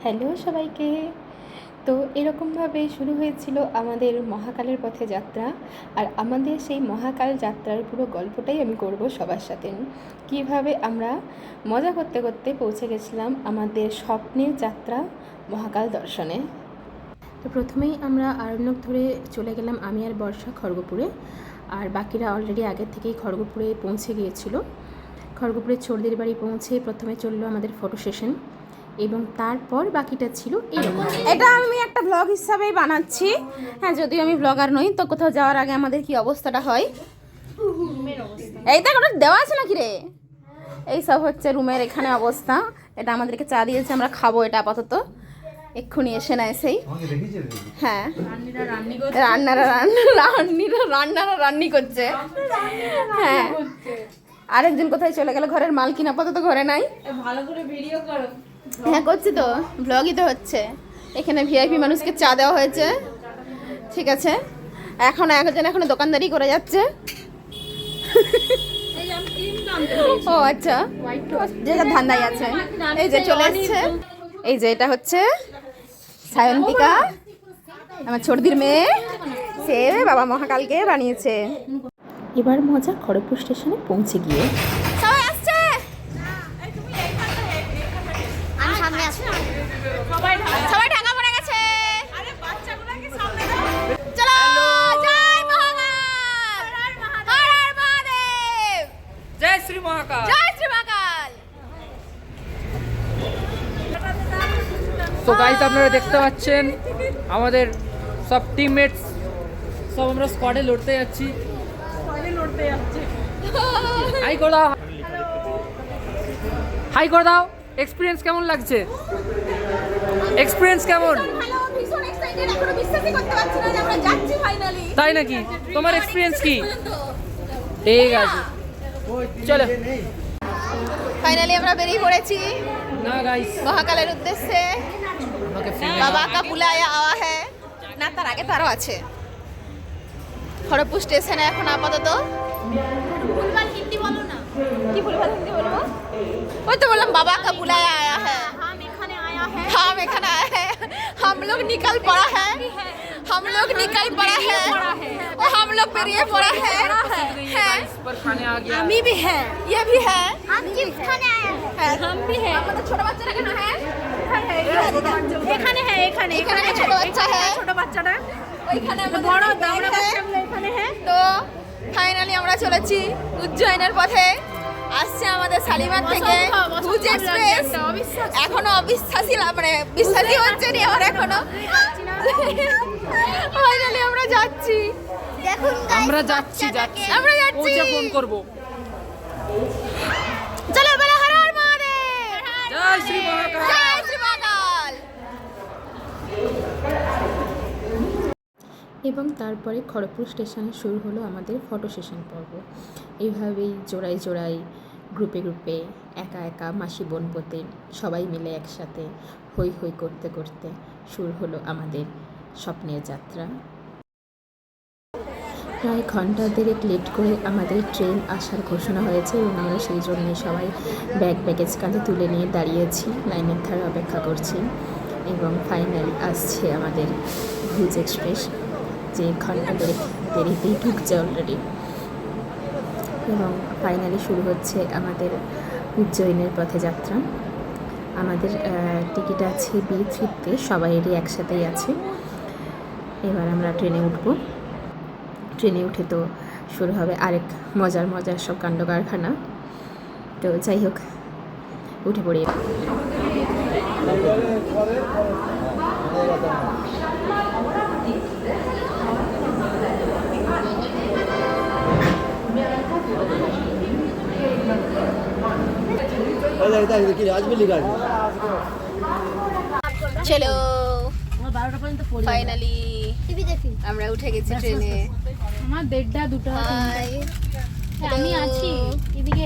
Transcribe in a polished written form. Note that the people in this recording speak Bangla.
হ্যালো সবাইকে। তো এরকমভাবে শুরু হয়েছিল আমাদের মহাকালের পথে যাত্রা। আর আমাদের সেই মহাকাল যাত্রার পুরো গল্পটাই আমি করব সবার সাথে, কীভাবে আমরা মজা করতে করতে পৌঁছে গেছিলাম আমাদের স্বপ্নের যাত্রা মহাকাল দর্শনে। তো প্রথমেই আমরা আরণ্যক ধরে চলে গেলাম আমি আর বর্ষা খড়গপুরে, আর বাকিরা অলরেডি আগের থেকেই খড়গপুরে পৌঁছে গিয়েছিল। খড়গপুরের চোরদের বাড়ি পৌঁছে প্রথমে চললো আমাদের ফটো সেশন, এবং তারপর বাকিটা ছিল এরকম। এটা আমি একটা ব্লগ হিসাবেই বানাচ্ছি, হ্যাঁ, যদিও আমি ব্লগার নই। তো কোথাও যাওয়ার আগে আমাদের কি অবস্থাটা হয়, এই দেখ ওটা দেওয়া আছে নাকি রে, এই সব হচ্ছে রুমের এখানে অবস্থা। এটা আমাদেরকে চা দিয়েছে, আমরা খাবো এটা আপাতত, এক্ষুনি এসে না এসেই। হ্যাঁ, রান্নারা রান্নি করছে। হ্যাঁ, আরেকজন কোথায় চলে গেল, ঘরের মালকিন আপাতত ঘরে নাই। ভালো করে ভিডিও করো। হ্যাঁ করছি তো, ব্লগই তো হচ্ছে। এখানে ভিআইপি মানুষকে চা দেওয়া হয়েছে, ঠিক আছে। এখন একজন এখনো দোকানদারি করে যাচ্ছে। ও আচ্ছা, যে ধান্দাই আছে। এই যে চলে এসছে, এই যে এটা হচ্ছে সায়ন্তিকা, আমার ছোটদির মেয়ে, সে বাবা মহাকালকে বানিয়েছে। এবার মজা খড়গপুর স্টেশনে পৌঁছে গিয়ে সবাই আসছে, সবাই ঢাকা পড়ে গেছে। চলো জয় মহাকাল, হর হর মহাদেব, জয় শ্রী মহাকাল। জয় শ্রী মহাকাল। তো গাইস আপনারা দেখতে পাচ্ছেন আমাদের সব টিমমেটস, সব আমরা স্কোয়াডে লড়তে যাচ্ছি। হাই করে দাও, হাই করে দাও। এক্সপিরিয়েন্স কেমন লাগছে? এক্সপিরিয়েন্স কেমন? ভালো, ভীষণ এক্সাইটেড, এখনো বিশ্বাসই করতে পারছি না যে আমরা যাচ্ছি ফাইনালি। তাই নাকি? তোমার এক্সপিরিয়েন্স কি? ঠিক আছে, চলো। ফাইনালি আমরা বেরিয়ে পড়েছি না গাইস, মহাকালের উদ্দেশ্যে। বাবা কা বুলায়া আওয়া হ্যায় না, তার আগে তারও আছে। খড়গপুর স্টেশনে এখন আপাতত ভুলভাল হিন্দি বলো না। কি ভুলভাল হিন্দি বলবো? ওই তো বললাম বাবা কা বুলায়া আয়া হ্যায়, हम এখানে आया है, हम এখানে आया है, हम लोग निकल पड़ा है, हम लोग निकल पड़ा है, और हम लोग बेरिए पड़ा है। पर खाने आ गया। আমি भी है, ये भी है। हम किस खाने आए हैं? हम भी है। আমাদের ছোট বাচ্চাটা কেন है? এখানে है, এখানে ছোট বাচ্চা है, ছোট বাচ্চাটা ওইখানে। বড় দামড়া বাচ্চাগুলো এখানে है। তো ফাইনালি আমরা চলেছি উজ্জয়নের পথে। আসছে আমাদের শালিমার থেকে ভুজ এক্সপ্রেস। এখনো অবিশ্বাসী, মানে বিশ্বাসই হচ্ছে না আমার এখনো। ফাইনালি আমরা যাচ্ছি, দেখুন আমরা যাচ্ছি, আমরা যাচ্ছি। পৌঁছে ফোন করব। চলো বলো হর হর মহাদেব, জয় শ্রী মহাকাল। জয় শ্রী মহাকাল। এবং তারপরে খড়গপুর স্টেশনে শুরু হলো আমাদের ফটো সেশন পর্ব। এইভাবেই জোড়ায় জোড়ায়, গ্রুপে গ্রুপে, একা একা, মাসি বোনপোতে সবাই মিলে একসাথে হই হই করতে করতে শুরু হলো আমাদের স্বপ্নের যাত্রা। প্রায় ঘন্টা দেড়েক লেট করে আমাদের ট্রেন আসার ঘোষণা হয়েছে, এবং আমরা সেই জন্যে সবাই ব্যাগেজ কাঁধে তুলে নিয়ে দাঁড়িয়েছি, লাইনের ধারে অপেক্ষা করছি। এবং ফাইনালি আসছে আমাদের ভুজ এক্সপ্রেস, যে ঘন্টা দেরিতেই ঢুকছে অলরেডি। এবং ফাইনালি শুরু হচ্ছে আমাদের উজ্জয়নের পথে যাত্রা। আমাদের টিকিট আছে B3-তে, সবাইয়েরই একসাথেই আছে। এবার আমরা ট্রেনে উঠব। ট্রেনে উঠে তো শুরু হবে আরেক মজার সব কাণ্ড কারখানা। তো যাই হোক, উঠে পড়ি। চলো ফাইনালি আমরা উঠে গেছি ট্রেনে। আমার 1:30 2টা হাই, আমি আছি এদিকে।